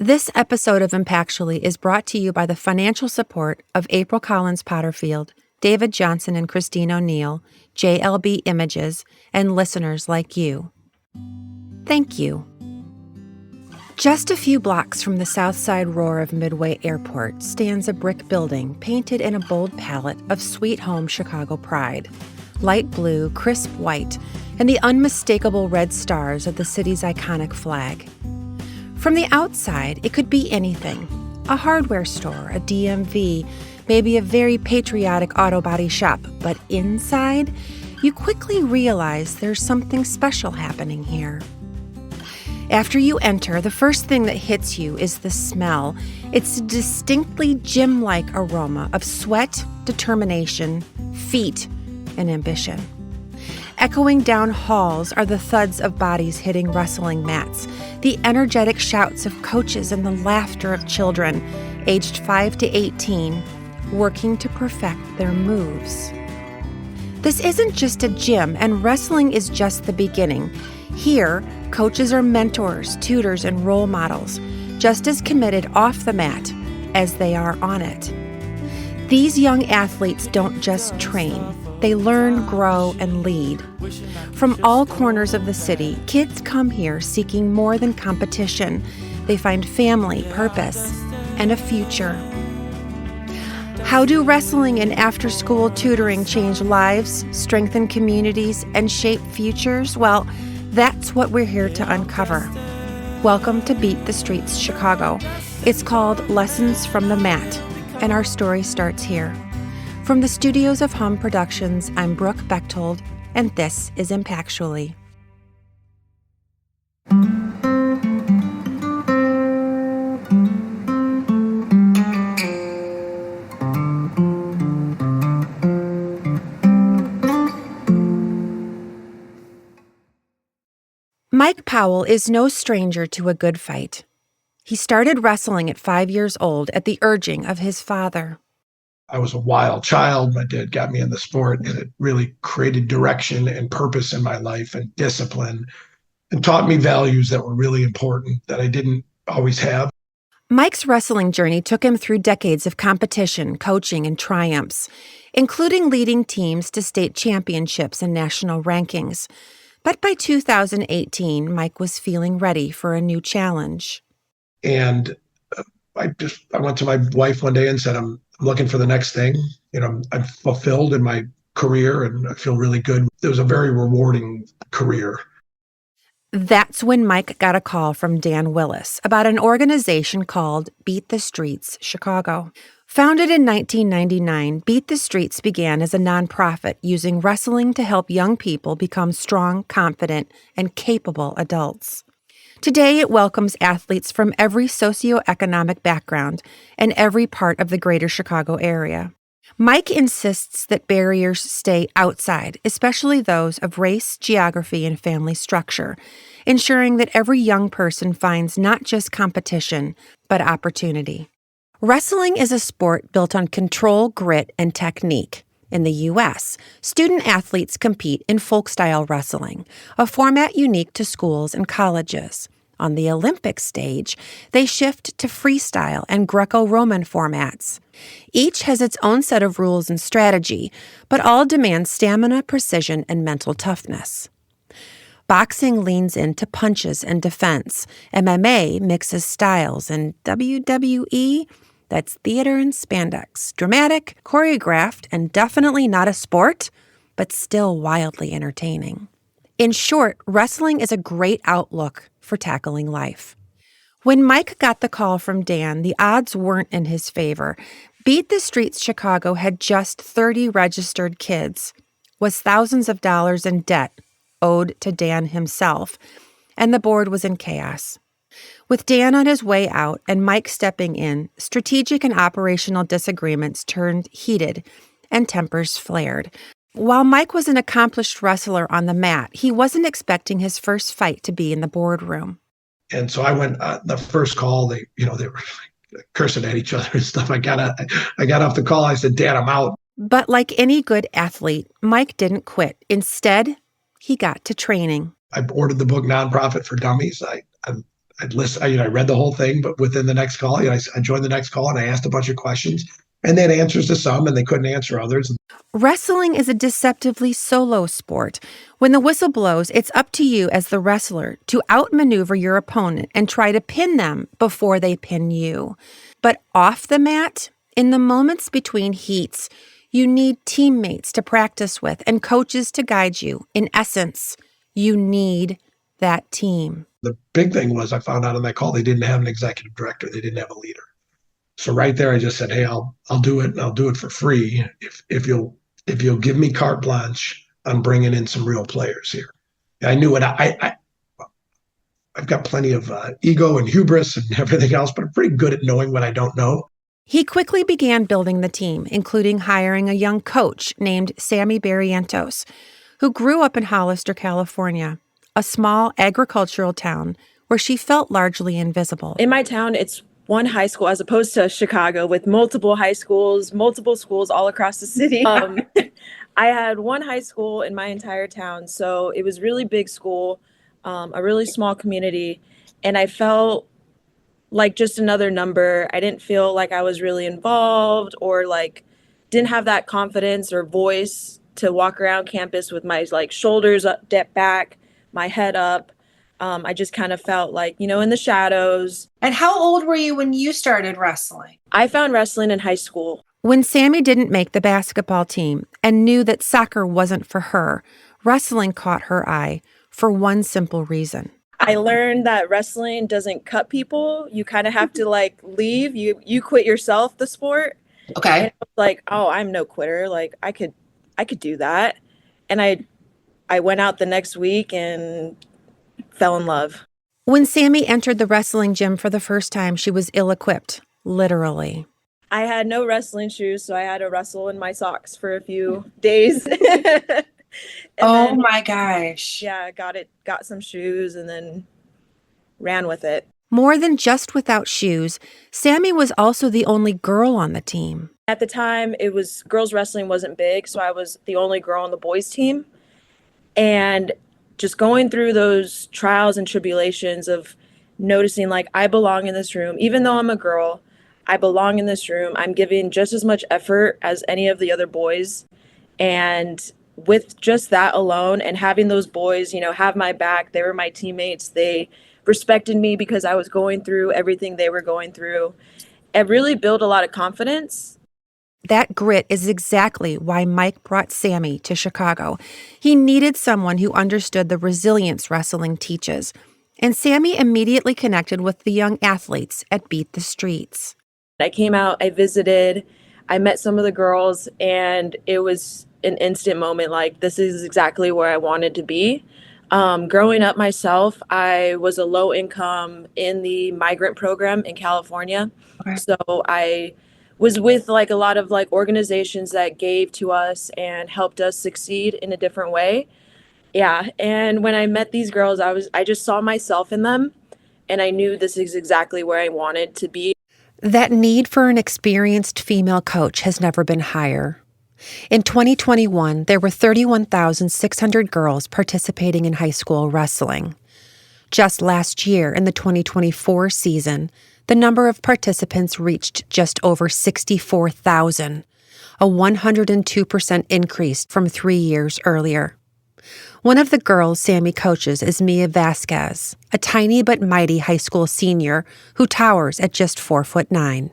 This episode of Impactually is brought to you by the financial support of April Collins Potterfield, David Johnson and Christine O'Neill, JLB Images, and listeners like you. Thank you. Just a few blocks from the south side roar of Midway Airport stands a brick building painted in a bold palette of sweet home Chicago pride. Light blue, crisp white, and the unmistakable red stars of the city's iconic flag. From the outside, it could be anything. A hardware store, a DMV, maybe a very patriotic auto body shop. But inside, you quickly realize there's something special happening here. After you enter, the first thing that hits you is the smell. It's a distinctly gym-like aroma of sweat, determination, feet, and ambition. Echoing down halls are the thuds of bodies hitting wrestling mats, the energetic shouts of coaches and the laughter of children, aged 5 to 18, working to perfect their moves. This isn't just a gym, and wrestling is just the beginning. Here, coaches are mentors, tutors, and role models, just as committed off the mat as they are on it. These young athletes don't just train. They learn, grow, and lead. From all corners of the city, kids come here seeking more than competition. They find family, purpose, and a future. How do wrestling and after-school tutoring change lives, strengthen communities, and shape futures? Well, that's what we're here to uncover. Welcome to Beat the Streets Chicago. It's called Lessons from the Mat, and our story starts here. From the studios of Hum Productions, I'm Brooke Bechtold, and this is Impactually. Mike Powell is no stranger to a good fight. He started wrestling at 5 years old at the urging of his father. I was a wild child. My dad got me in the sport, and it really created direction and purpose in my life and discipline and taught me values that were really important that I didn't always have. Mike's wrestling journey took him through decades of competition, coaching, and triumphs, including leading teams to state championships and national rankings. But by 2018, Mike was feeling ready for a new challenge. And I went to my wife one day and said, I'm looking for the next thing. I'm fulfilled in my career and I feel really good. It was a very rewarding career. That's when Mike got a call from Dan Willis about an organization called Beat the Streets Chicago. Founded in 1999, Beat the Streets began as a nonprofit using wrestling to help young people become strong, confident, and capable adults. Today, it welcomes athletes from every socioeconomic background and every part of the greater Chicago area. Mike insists that barriers stay outside, especially those of race, geography, and family structure, ensuring that every young person finds not just competition, but opportunity. Wrestling is a sport built on control, grit, and technique. In the U.S., student athletes compete in folk-style wrestling, a format unique to schools and colleges. On the Olympic stage, they shift to freestyle and Greco-Roman formats. Each has its own set of rules and strategy, but all demand stamina, precision, and mental toughness. Boxing leans into punches and defense. MMA mixes styles, and WWE, that's theater and spandex. Dramatic, choreographed, and definitely not a sport, but still wildly entertaining. In short, wrestling is a great outlook for tackling life. When Mike got the call from Dan, the odds weren't in his favor. Beat the Streets Chicago had just 30 registered kids, was thousands of dollars in debt owed to Dan himself, and the board was in chaos. With Dan on his way out and Mike stepping in, strategic and operational disagreements turned heated and tempers flared. While Mike was an accomplished wrestler on the mat, he wasn't expecting his first fight to be in the boardroom. And so I went, the first call, they were cursing at each other and stuff. I got off the call. I said, Dad, I'm out. But like any good athlete, Mike didn't quit. Instead, he got to training. I ordered the book Nonprofit for Dummies. I I'd listen. I read the whole thing, but within the next call, I joined the next call and I asked a bunch of questions, and they had answers to some, and they couldn't answer others. Wrestling is a deceptively solo sport. When the whistle blows, it's up to you as the wrestler to outmaneuver your opponent and try to pin them before they pin you. But off the mat, in the moments between heats, you need teammates to practice with and coaches to guide you. In essence, you need that team. The big thing was I found out on that call they didn't have an executive director. They didn't have a leader. So right there, I just said, "Hey, I'll do it, and I'll do it for free if you'll give me carte blanche on bringing in some real players here." And I knew it. I've got plenty of ego and hubris and everything else, but I'm pretty good at knowing what I don't know. He quickly began building the team, including hiring a young coach named Sammy Barrientos, who grew up in Hollister, California, a small agricultural town where she felt largely invisible. In my town, it's one high school as opposed to Chicago with multiple high schools, multiple schools all across the city. I had one high school in my entire town, so it was really big school, a really small community, and I felt like just another number. I didn't feel like I was really involved or like didn't have that confidence or voice to walk around campus with my like shoulders up, back, my head up. I just kind of felt like, in the shadows. And how old were you when you started wrestling? I found wrestling in high school. When Sammy didn't make the basketball team and knew that soccer wasn't for her, wrestling caught her eye for one simple reason. I learned that wrestling doesn't cut people. You kind of have to like leave. You quit yourself, the sport. Okay. And I was like, oh, I'm no quitter. Like I could do that. And I went out the next week and fell in love. When Sammy entered the wrestling gym for the first time, she was ill-equipped, literally. I had no wrestling shoes, so I had to wrestle in my socks for a few days. My gosh. Yeah, got some shoes and then ran with it. More than just without shoes, Sammy was also the only girl on the team. At the time, girls wrestling wasn't big, so I was the only girl on the boys team. And just going through those trials and tribulations of noticing like I belong in this room, even though I'm a girl, I belong in this room. I'm giving just as much effort as any of the other boys. And with just that alone and having those boys, have my back, they were my teammates. They respected me because I was going through everything they were going through. It really built a lot of confidence. That grit is exactly why Mike brought Sammy to Chicago. He needed someone who understood the resilience wrestling teaches. And Sammy immediately connected with the young athletes at Beat the Streets. I came out, I visited, I met some of the girls, and it was an instant moment like, this is exactly where I wanted to be. Growing up myself, I was a low income in the migrant program in California. Okay. So I was with like a lot of like organizations that gave to us and helped us succeed in a different way. Yeah. And when I met these girls, I just saw myself in them, and I knew this is exactly where I wanted to be. That need for an experienced female coach has never been higher. In 2021, there were 31,600 girls participating in high school wrestling. Just last year, in the 2024 season, the number of participants reached just over 64,000, a 102% increase from 3 years earlier. One of the girls Sammy coaches is Mia Vasquez, a tiny but mighty high school senior who towers at just 4'9".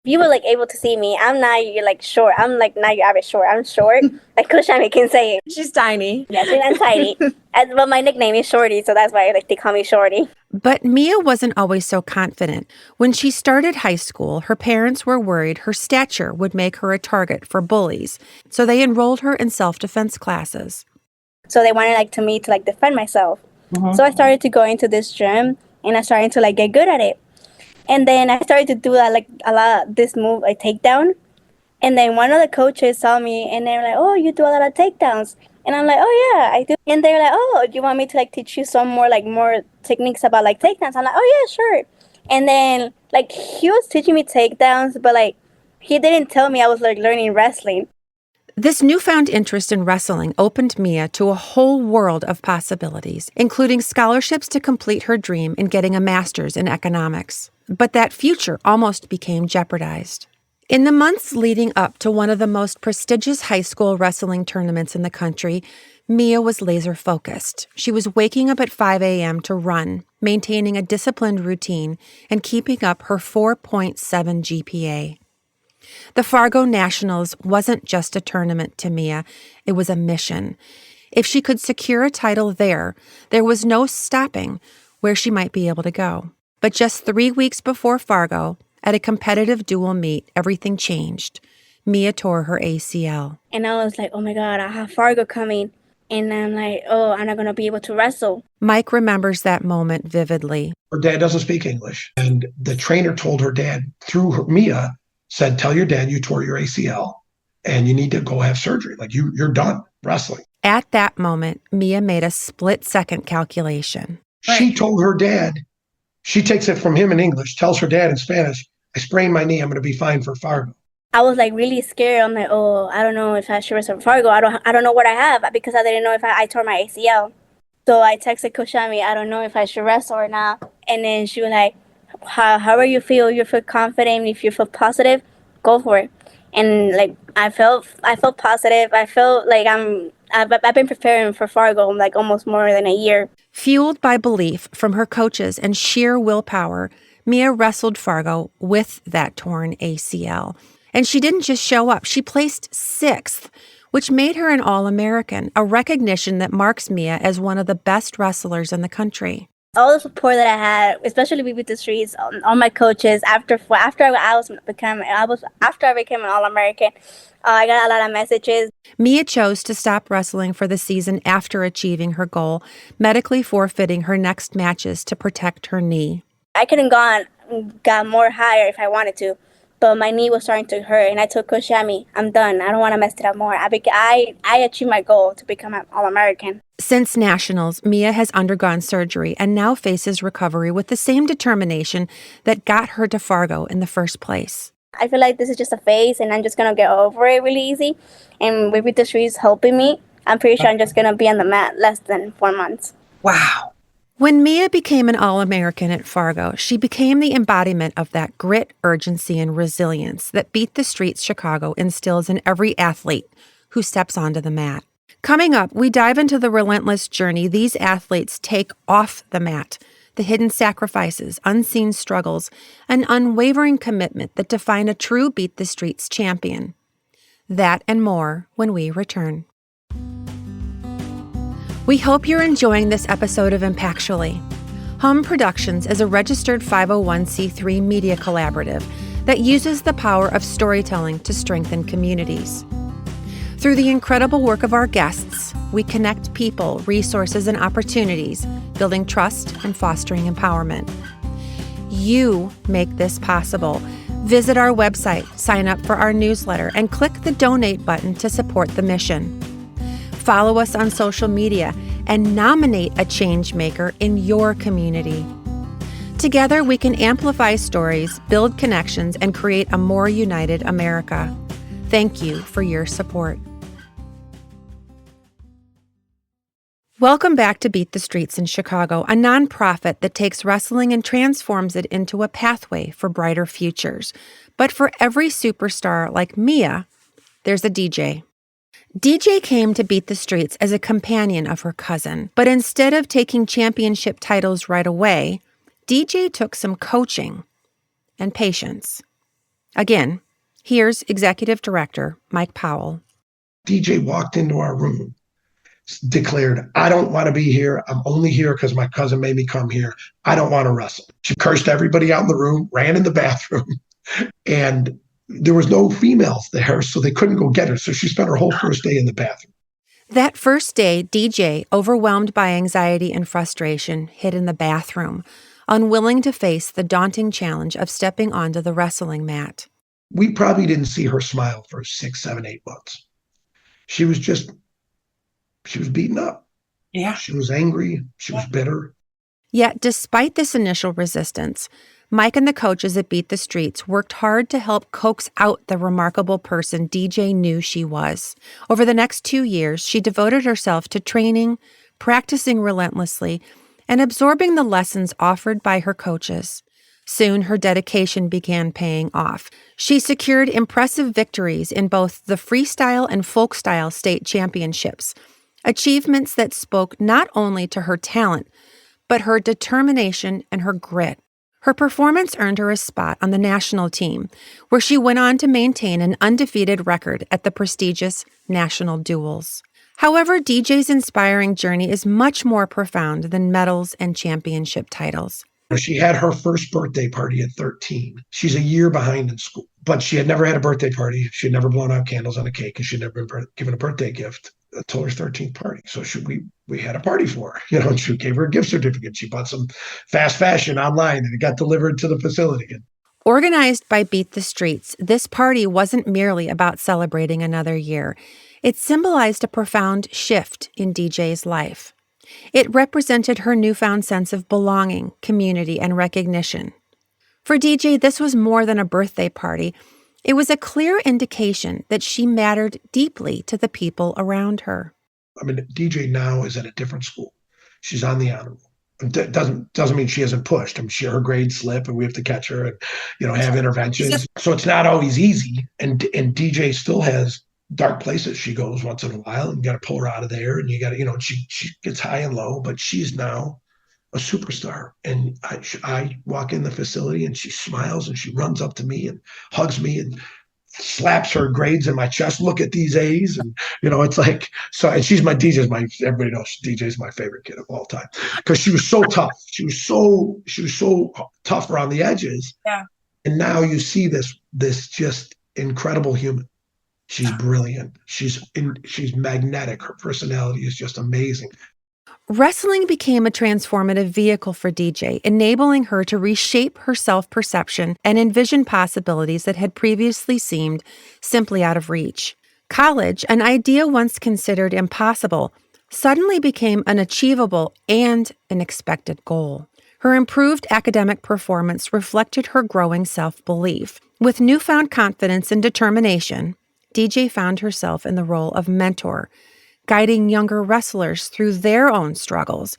You were like able to see me. I'm not you're like short. I'm like not your average short. I'm short. Like Coach Shami can say it. She's tiny. Yeah, I'm tiny. But my nickname is Shorty, so that's why like they call me Shorty. But Mia wasn't always so confident. When she started high school, her parents were worried her stature would make her a target for bullies, so they enrolled her in self-defense classes. So they wanted like me to like defend myself. Mm-hmm. So I started to go into this gym, and I started to like get good at it. And then I started to do that, like a lot of this move, like takedown. And then one of the coaches saw me, and they were like, "Oh, you do a lot of takedowns." And I'm like, "Oh yeah, I do." And they're like, "Oh, do you want me to like teach you some more techniques about like takedowns?" I'm like, "Oh yeah, sure." And then like he was teaching me takedowns, but like he didn't tell me I was like learning wrestling. This newfound interest in wrestling opened Mia to a whole world of possibilities, including scholarships to complete her dream in getting a master's in economics. But that future almost became jeopardized. In the months leading up to one of the most prestigious high school wrestling tournaments in the country, Mia was laser-focused. She was waking up at 5 a.m. to run, maintaining a disciplined routine, and keeping up her 4.7 GPA. The Fargo Nationals wasn't just a tournament to Mia, it was a mission. If she could secure a title there was no stopping where she might be able to go. But just 3 weeks before Fargo, at a competitive dual meet, everything changed. Mia tore her ACL. And I was like, oh my God, I have Fargo coming. And I'm like, oh, I'm not going to be able to wrestle. Mike remembers that moment vividly. Her dad doesn't speak English. And the trainer told her dad, Mia, said, tell your dad you tore your ACL and you need to go have surgery. Like you're done wrestling. At that moment, Mia made a split-second calculation. She told her dad, she takes it from him in English, tells her dad in Spanish, I sprained my knee, I'm going to be fine for Fargo. I was like really scared. I'm like, oh, I don't know if I should wrestle Fargo. I don't know what I have because I didn't know if I tore my ACL. So I texted Coach Amy, I don't know if I should wrestle or not. And then she was like, however you feel, you feel confident, if you feel positive, go for it. And like I felt positive. I felt like I've been preparing for Fargo like almost more than a year. Fueled by belief from her coaches and sheer willpower, Mia wrestled Fargo with that torn ACL. And she didn't just show up, she placed 6th, which made her an All-American, a recognition that marks Mia as one of the best wrestlers in the country. All the support that I had, especially with the streets, all my coaches, after I became an All-American, I got a lot of messages. Mia chose to stop wrestling for the season after achieving her goal, medically forfeiting her next matches to protect her knee. I could have got more higher if I wanted to, but my knee was starting to hurt, and I told Coach Amy, I'm done. I don't want to mess it up more. I achieved my goal to become an All-American. Since Nationals, Mia has undergone surgery and now faces recovery with the same determination that got her to Fargo in the first place. I feel like this is just a phase, and I'm just going to get over it really easy. And with the streets helping me, I'm pretty sure I'm just going to be on the mat less than 4 months. Wow. When Mia became an All-American at Fargo, she became the embodiment of that grit, urgency, and resilience that Beat the Streets Chicago instills in every athlete who steps onto the mat. Coming up, we dive into the relentless journey these athletes take off the mat, the hidden sacrifices, unseen struggles, and unwavering commitment that define a true Beat the Streets champion. That and more when we return. We hope you're enjoying this episode of Impactually. Hum Productions is a registered 501c3 media collaborative that uses the power of storytelling to strengthen communities. Through the incredible work of our guests, we connect people, resources, and opportunities, building trust and fostering empowerment. You make this possible. Visit our website, sign up for our newsletter, and click the donate button to support the mission. Follow us on social media and nominate a change maker in your community. Together, we can amplify stories, build connections, and create a more united America. Thank you for your support. Welcome back to Beat the Streets in Chicago, a nonprofit that takes wrestling and transforms it into a pathway for brighter futures. But for every superstar like Mia, there's a DJ. DJ came to Beat the Streets as a companion of her cousin, but instead of taking championship titles right away, DJ took some coaching and patience. Again, here's Executive Director Mike Powell. DJ walked into our room, declared, I don't want to be here. I'm only here because my cousin made me come here. I don't want to wrestle. She cursed everybody out in the room, ran in the bathroom, and there was no females there, so they couldn't go get her. So she spent her whole first day in the bathroom. That first day, DJ, overwhelmed by anxiety and frustration, hid in the bathroom, unwilling to face the daunting challenge of stepping onto the wrestling mat. We probably didn't see her smile for 6, 7, 8 months. She was beaten up. Yeah. She was angry. She was bitter. Yet, despite this initial resistance, Mike and the coaches at Beat the Streets worked hard to help coax out the remarkable person DJ knew she was. Over the next 2 years, she devoted herself to training, practicing relentlessly, and absorbing the lessons offered by her coaches. Soon, her dedication began paying off. She secured impressive victories in both the freestyle and folk style state championships, achievements that spoke not only to her talent, but her determination and her grit. Her performance earned her a spot on the national team, where she went on to maintain an undefeated record at the prestigious national duels. However, DJ's inspiring journey is much more profound than medals and championship titles. She had her first birthday party at 13. She's a year behind in school, but she had never had a birthday party. She had never blown out candles on a cake, and she'd never been given a birthday gift until her 13th party. So we had a party for her, and she gave her a gift certificate. She bought some fast fashion online, and it got delivered to the facility. Organized by Beat the Streets, this party wasn't merely about celebrating another year. It symbolized a profound shift in DJ's life. It represented her newfound sense of belonging, community, and recognition. For DJ, this was more than a birthday party. It was a clear indication that she mattered deeply to the people around her. I mean, DJ now is at a different school. She's on the honor roll. It doesn't mean she hasn't pushed. I mean, her grades slip, and we have to catch her and have interventions. So it's not always easy. And DJ still has dark places she goes once in a while, and you got to pull her out of there, and you got to, she gets high and low, but she's now a superstar. And I walk in the facility, and she smiles, and she runs up to me and hugs me and slaps her grades in my chest. Look at these A's. And, it's like, so, and she's everybody knows DJ's my favorite kid of all time, because she was so tough. She was so tough around the edges. Yeah. And now you see this just incredible human. She's brilliant. She's magnetic. Her personality is just amazing. Wrestling became a transformative vehicle for DJ, enabling her to reshape her self-perception and envision possibilities that had previously seemed simply out of reach. College, an idea once considered impossible, suddenly became an achievable and an expected goal. Her improved academic performance reflected her growing self-belief. With newfound confidence and determination, DJ found herself in the role of mentor, guiding younger wrestlers through their own struggles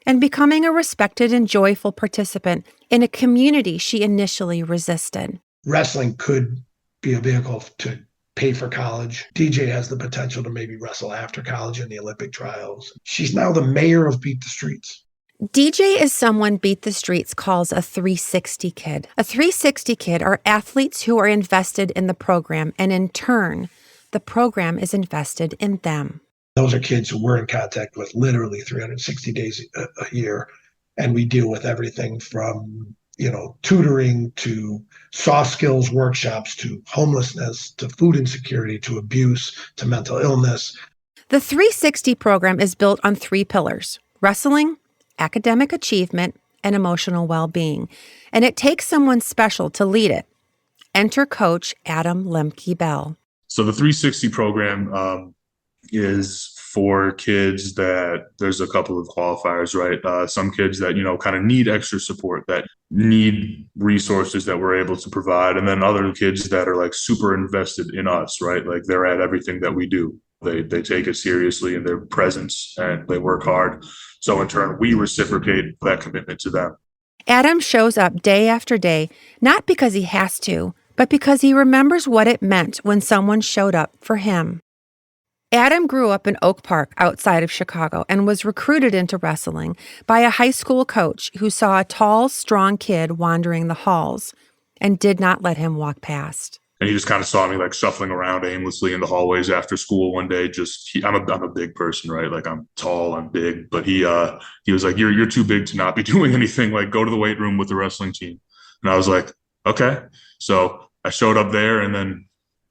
and becoming a respected and joyful participant in a community she initially resisted. Wrestling could be a vehicle to pay for college. DJ has the potential to maybe wrestle after college in the Olympic trials. She's now the mayor of Beat the Streets. DJ is someone Beat the Streets calls a 360 kid. A 360 kid are athletes who are invested in the program, and in turn, the program is invested in them. Those are kids who we're in contact with literally 360 days a year. And we deal with everything from, tutoring to soft skills workshops, to homelessness, to food insecurity, to abuse, to mental illness. The 360 program is built on 3 pillars: wrestling, academic achievement, and emotional well-being. And it takes someone special to lead it. Enter Coach Adam Lemke-Bell. So the 360 program is for kids that there's a couple of qualifiers, right? Some kids that, kind of need extra support, that need resources that we're able to provide. And then other kids that are like super invested in us, right? Like they're at everything that we do. They take it seriously in their presence, and they work hard. So in turn, we reciprocate that commitment to them. Adam shows up day after day, not because he has to, but because he remembers what it meant when someone showed up for him. Adam grew up in Oak Park outside of Chicago and was recruited into wrestling by a high school coach who saw a tall, strong kid wandering the halls and did not let him walk past. And he just kind of saw me like shuffling around aimlessly in the hallways after school one day. I'm a big person, right? Like I'm tall, I'm big, but he was like, you're too big to not be doing anything. Like go to the weight room with the wrestling team. And I was like, okay. So I showed up there, and then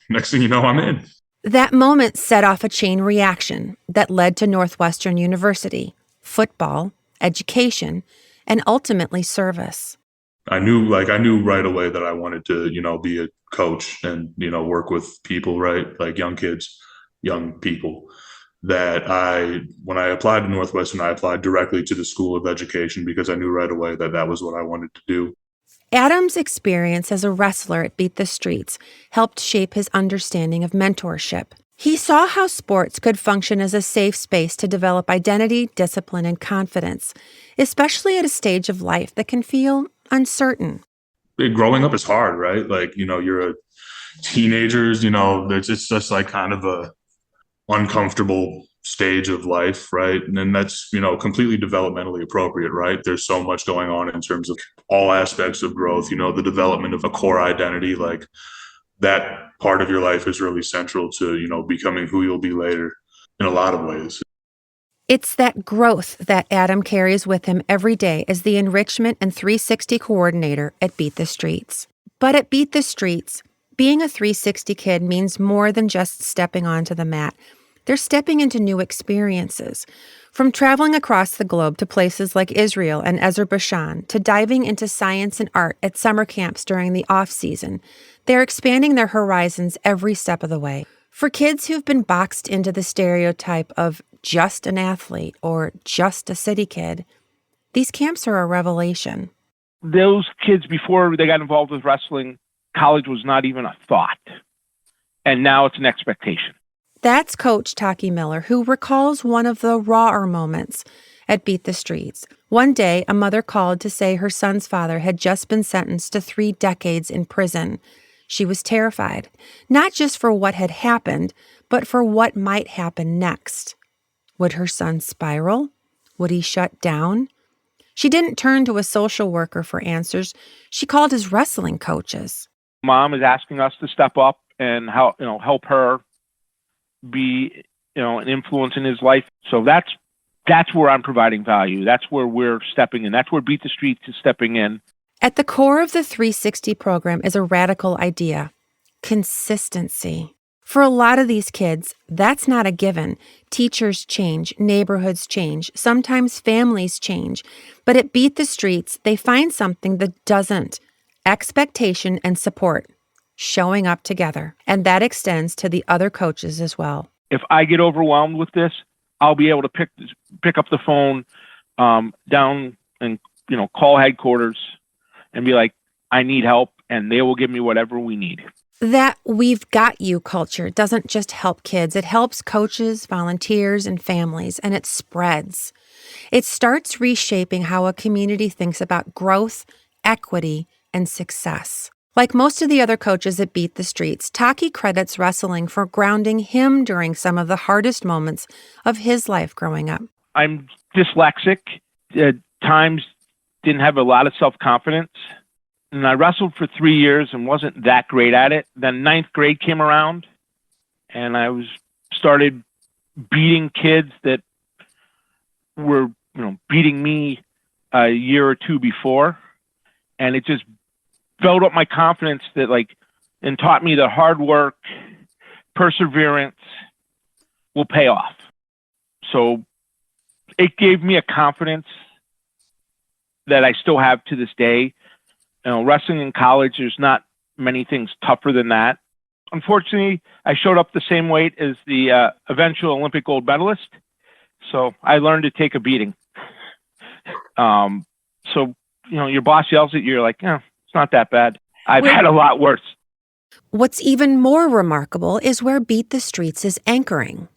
next thing you know, I'm in. That moment set off a chain reaction that led to Northwestern University, football, education, and ultimately service. I knew right away that I wanted to, be a coach and, work with people, right? Like young kids, young people. When I applied to Northwestern, I applied directly to the School of Education because I knew right away that was what I wanted to do. Adam's experience as a wrestler at Beat the Streets helped shape his understanding of mentorship. He saw how sports could function as a safe space to develop identity, discipline, and confidence, especially at a stage of life that can feel uncertain. Growing up is hard, right? Like, you're a teenagers, it's just like kind of a uncomfortable stage of life, right? And then that's, completely developmentally appropriate, right? There's so much going on in terms of all aspects of growth, the development of a core identity, like that part of your life is really central to, becoming who you'll be later in a lot of ways. It's that growth that Adam carries with him every day as the enrichment and 360 coordinator at Beat the Streets. But at Beat the Streets, being a 360 kid means more than just stepping onto the mat. They're stepping into new experiences. From traveling across the globe to places like Israel and Azerbaijan, to diving into science and art at summer camps during the off-season, they're expanding their horizons every step of the way. For kids who've been boxed into the stereotype of just an athlete or just a city kid, these camps are a revelation. Those kids, before they got involved with wrestling, college was not even a thought. And now it's an expectation. That's Coach Taki Miller, who recalls one of the rawer moments at Beat the Streets. One day, a mother called to say her son's father had just been sentenced to 3 decades in prison. She was terrified, not just for what had happened, but for what might happen next. Would her son spiral? Would he shut down? She didn't turn to a social worker for answers. She called his wrestling coaches. Mom is asking us to step up and help her be, an influence in his life. So that's where I'm providing value. That's where we're stepping in. That's where Beat the Streets is stepping in. At the core of the 360 program is a radical idea: consistency. For a lot of these kids, that's not a given. Teachers change, neighborhoods change, sometimes families change. But at Beat the Streets, they find something that doesn't: expectation and support, showing up together. And that extends to the other coaches as well. If I get overwhelmed with this, I'll be able to pick up the phone down and call headquarters and be like, I need help, and they will give me whatever we need. That "we've got you" culture doesn't just help kids. It helps coaches, volunteers, and families, and it spreads. It starts reshaping how a community thinks about growth, equity, and success. Like most of the other coaches at Beat the Streets, Taki credits wrestling for grounding him during some of the hardest moments of his life growing up. I'm dyslexic. At times, didn't have a lot of self-confidence. And I wrestled for 3 years and wasn't that great at it. Then 9th grade came around, and I started beating kids that were, beating me a year or two before. And it just built up my confidence and taught me that hard work, perseverance will pay off. So it gave me a confidence that I still have to this day. Wrestling in college, there's not many things tougher than that. Unfortunately, I showed up the same weight as the eventual Olympic gold medalist, so I learned to take a beating. Your boss yells at you, you're like, it's not that bad. I've had a lot worse. What's even more remarkable is where Beat the Streets is anchoring.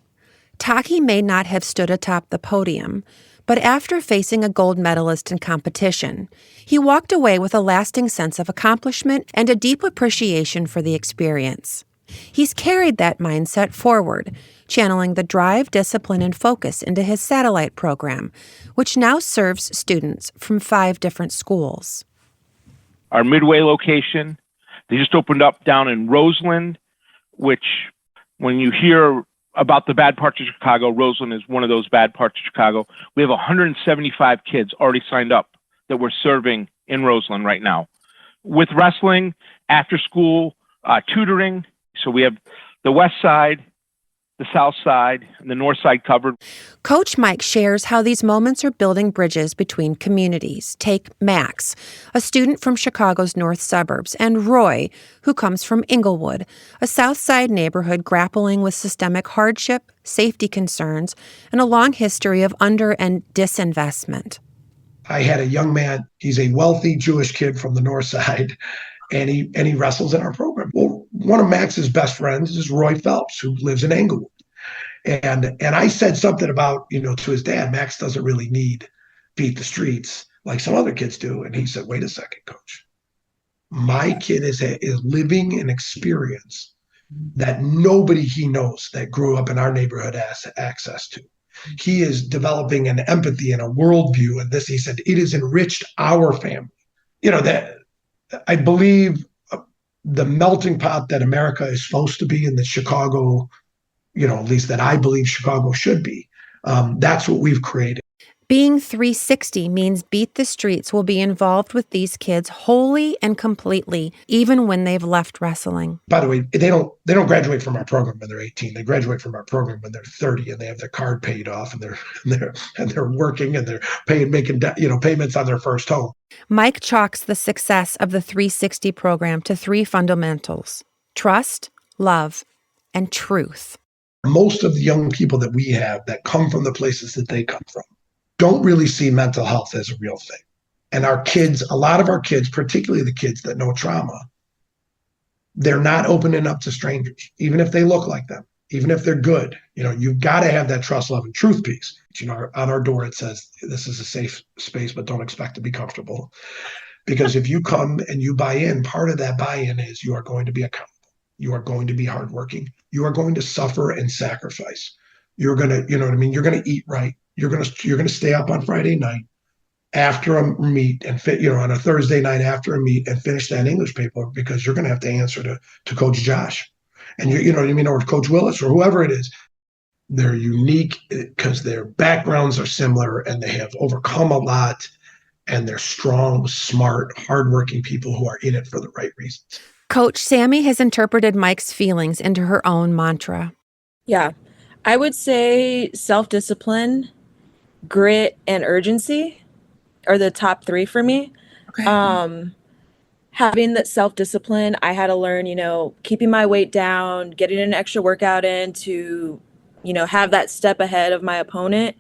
Taki may not have stood atop the podium, but after facing a gold medalist in competition, he walked away with a lasting sense of accomplishment and a deep appreciation for the experience. He's carried that mindset forward, channeling the drive, discipline, and focus into his satellite program, which now serves students from 5 different schools. Our Midway location, they just opened up down in Roseland, which when you hear about the bad parts of Chicago, Roseland is one of those bad parts of Chicago. We have 175 kids already signed up that we're serving in Roseland right now with wrestling, after school, tutoring. So we have the west side, the south side, and the north side covered. Coach Mike shares how these moments are building bridges between communities. Take Max, a student from Chicago's north suburbs, and Roy, who comes from Inglewood, a south side neighborhood grappling with systemic hardship, safety concerns, and a long history of under- and disinvestment. I had a young man, he's a wealthy Jewish kid from the north side, and he wrestles in our program. Well, one of Max's best friends is Roy Phelps, who lives in Englewood. And I said something about, to his dad, Max doesn't really need beat the streets like some other kids do. And he said, wait a second, coach. My kid is living an experience that nobody he knows that grew up in our neighborhood has access to. He is developing an empathy and a worldview. And this, he said, it has enriched our family. That I believe the melting pot that America is supposed to be, and that Chicago, at least that I believe Chicago should be, that's what we've created. Being 360 means Beat the Streets will be involved with these kids wholly and completely, even when they've left wrestling. By the way, they don't graduate from our program when they're 18. They graduate from our program when they're 30, and they have their card paid off, and they're working, and they're making payments on their first home. Mike chalks the success of the 360 program to three fundamentals: trust, love, and truth. Most of the young people that we have that come from the places that they come from don't really see mental health as a real thing. And our kids, a lot of our kids, particularly the kids that know trauma, they're not opening up to strangers, even if they look like them, even if they're good. You've got to have that trust, love, and truth piece. On our door, it says, this is a safe space, but don't expect to be comfortable. Because if you come and you buy in, part of that buy-in is you are going to be accountable. You are going to be hardworking. You are going to suffer and sacrifice. You're going to, you're going to eat right. You're going to stay up on Friday night after a meet and on a Thursday night after a meet and finish that English paper, because you're going to have to answer to Coach Josh, and or Coach Willis or whoever it is. They're unique because their backgrounds are similar, and they have overcome a lot, and they're strong, smart, hardworking people who are in it for the right reasons. Coach Sammy has interpreted Mike's feelings into her own mantra. Yeah, I would say self-discipline, grit, and urgency are the top three for me. Okay. Having that self-discipline, I had to learn, keeping my weight down, getting an extra workout in to, have that step ahead of my opponent.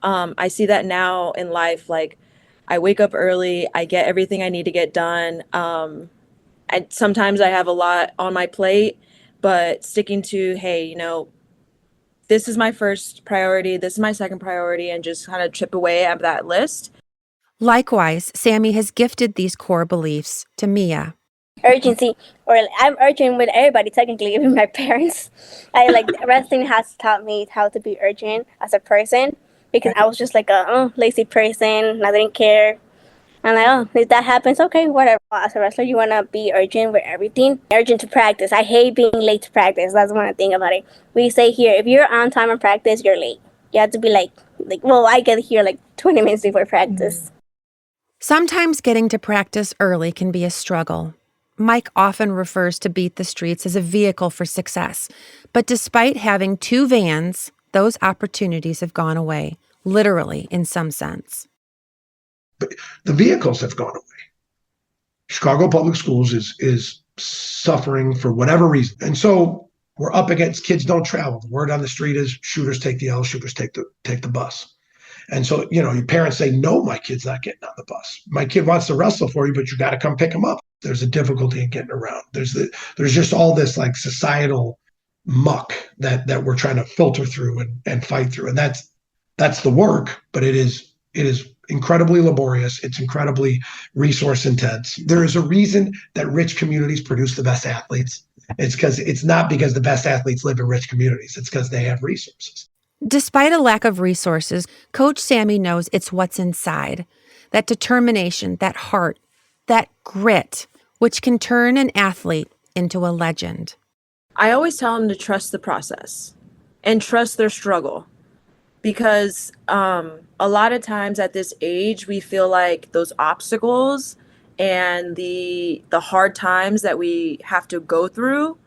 I see that now in life. Like, I wake up early, I get everything I need to get done. And sometimes I have a lot on my plate, but sticking to, hey, this is my first priority, this is my second priority, and just kind of chip away at that list. Likewise, Sammy has gifted these core beliefs to Mia. Urgency, or I'm urgent with everybody, technically, even my parents. Wrestling has taught me how to be urgent as a person, because I was just like a lazy person. I didn't care. I'm like, if that happens, okay, whatever. As a wrestler, you want to be urgent with everything. Urgent to practice. I hate being late to practice. That's one thing about it. We say here, if you're on time in practice, you're late. You have to be I get here 20 minutes before practice. Sometimes getting to practice early can be a struggle. Mike often refers to Beat the Streets as a vehicle for success. But despite having two vans, those opportunities have gone away, literally in some sense. But the vehicles have gone away. Chicago Public Schools is suffering for whatever reason. And so we're up against kids don't travel. The word on the street is shooters take the L, shooters take the bus. And so, your parents say, no, my kid's not getting on the bus. My kid wants to wrestle for you, but you got to come pick him up. There's a difficulty in getting around. There's just all this societal muck that we're trying to filter through and fight through. And that's the work, but it is incredibly laborious. It's incredibly resource intense. There is a reason that rich communities produce the best athletes. It's not because the best athletes live in rich communities. It's because they have resources. Despite a lack of resources, Coach Sammy knows it's what's inside, that determination, that heart, that grit, which can turn an athlete into a legend. I always tell them to trust the process and trust their struggle, because a lot of times at this age, we feel like those obstacles and the hard times that we have to go through,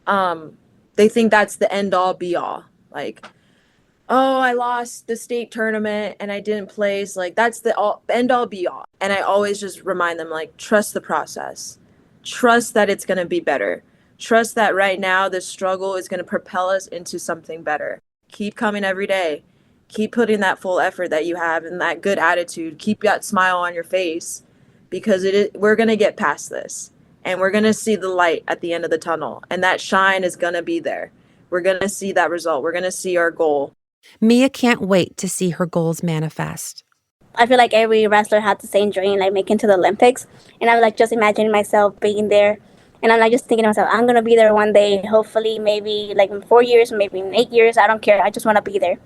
they think that's the end all be all. Oh, I lost the state tournament and I didn't place. That's the end all be all. And I always just remind them, trust the process. Trust that it's going to be better. Trust that right now the struggle is going to propel us into something better. Keep coming every day. Keep putting that full effort that you have and that good attitude. Keep that smile on your face, because we're going to get past this, and we're going to see the light at the end of the tunnel, and that shine is going to be there. We're going to see that result. We're going to see our goal. Mia can't wait to see her goals manifest. I feel like every wrestler had the same dream, like making to the Olympics. And I'm like just imagining myself being there. And I'm like just thinking to myself, I'm going to be there one day, hopefully maybe like in 4 years, maybe in 8 years. I don't care. I just want to be there.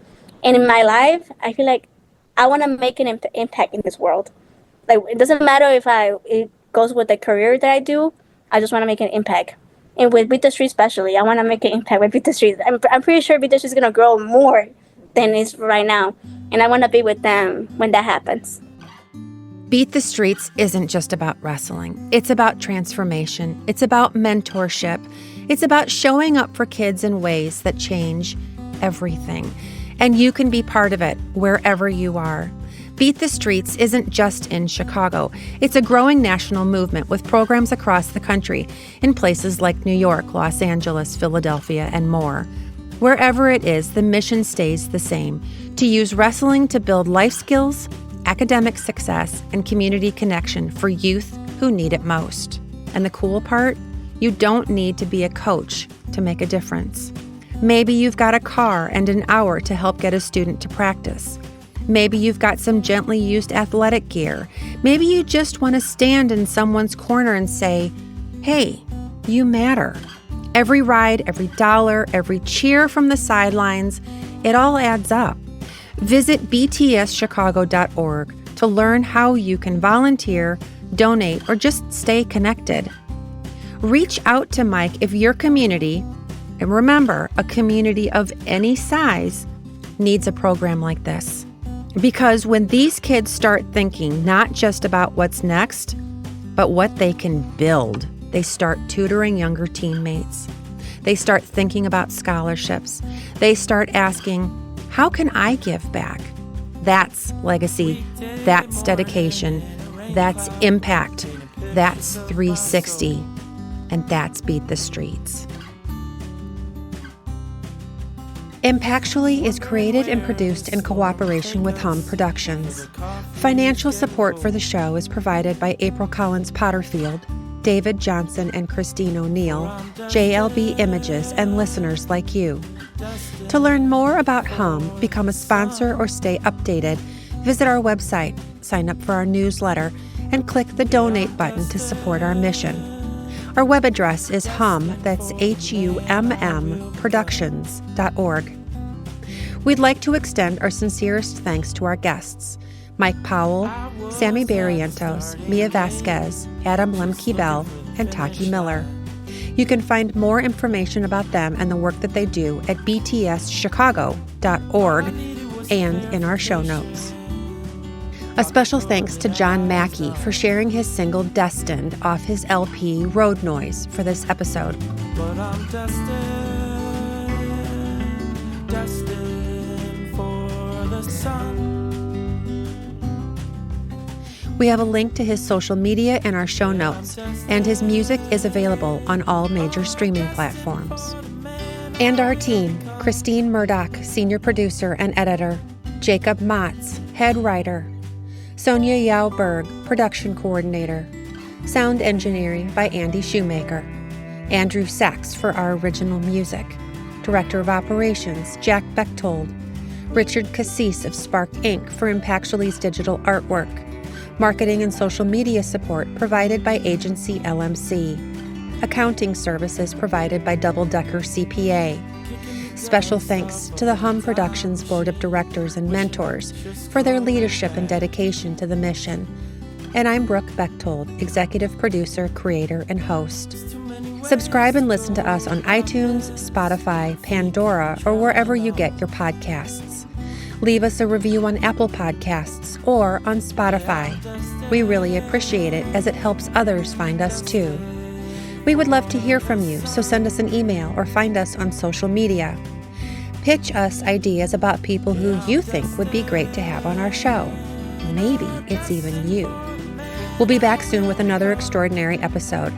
And in my life, I feel like I want to make an impact in this world. Like, it doesn't matter if it goes with the career that I do. I just want to make an impact. And with Beat the Street especially, I want to make an impact with Beat the Street. I'm pretty sure Beat the Street is going to grow more than it's right now. And I want to be with them when that happens. Beat the Streets isn't just about wrestling. It's about transformation. It's about mentorship. It's about showing up for kids in ways that change everything. And you can be part of it wherever you are. Beat the Streets isn't just in Chicago. It's a growing national movement with programs across the country in places like New York, Los Angeles, Philadelphia, and more. Wherever it is, the mission stays the same: to use wrestling to build life skills, academic success, and community connection for youth who need it most. And the cool part? You don't need to be a coach to make a difference. Maybe you've got a car and an hour to help get a student to practice. Maybe you've got some gently used athletic gear. Maybe you just want to stand in someone's corner and say, "Hey, you matter." Every ride, every dollar, every cheer from the sidelines, it all adds up. Visit btschicago.org to learn how you can volunteer, donate, or just stay connected. Reach out to Mike if your community, and remember, a community of any size, needs a program like this. Because when these kids start thinking not just about what's next, but what they can build, they start tutoring younger teammates. They start thinking about scholarships. They start asking, how can I give back? That's legacy. That's dedication. That's impact. That's 360. And that's Beat the Streets. Impactually is created and produced in cooperation with Hum Productions. Financial support for the show is provided by April Collins Potterfield, David Johnson and Christine O'Neill, JLB Images, and listeners like you. To learn more about Hum, become a sponsor, or stay updated, visit our website, sign up for our newsletter, and click the donate button to support our mission. Our web address is that's HUMM productions.org. We'd like to extend our sincerest thanks to our guests, Mike Powell, Sammy Barrientos, Mia Vasquez, Adam Lemke-Bell, and Taki Miller. You can find more information about them and the work that they do at btschicago.org and in our show notes. A special thanks to John Mackey for sharing his single Destined off his LP Road Noise for this episode. But I'm destined for the sun. We have a link to his social media in our show notes, and his music is available on all major streaming platforms. And our team: Christine Murdoch, senior producer and editor; Jacob Motz, head writer; Sonia Yao-Berg, production coordinator; sound engineering by Andy Shoemaker; Andrew Sachs for our original music; director of operations, Jack Bechtold; Richard Cassis of Spark Inc. for Impactually's digital artwork; marketing and social media support provided by Agency LMC; accounting services provided by Double Decker CPA. Special thanks to the Hum Productions Board of Directors and Mentors for their leadership and dedication to the mission. And I'm Brooke Bechtold, executive producer, creator, and host. Subscribe and listen to us on iTunes, Spotify, Pandora, or wherever you get your podcasts. Leave us a review on Apple Podcasts or on Spotify. We really appreciate it, as it helps others find us too. We would love to hear from you, so send us an email or find us on social media. Pitch us ideas about people who you think would be great to have on our show. Maybe it's even you. We'll be back soon with another extraordinary episode.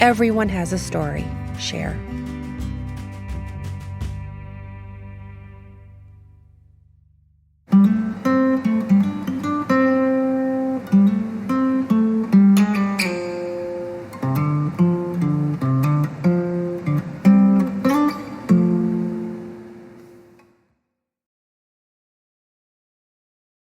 Everyone has a story. Share.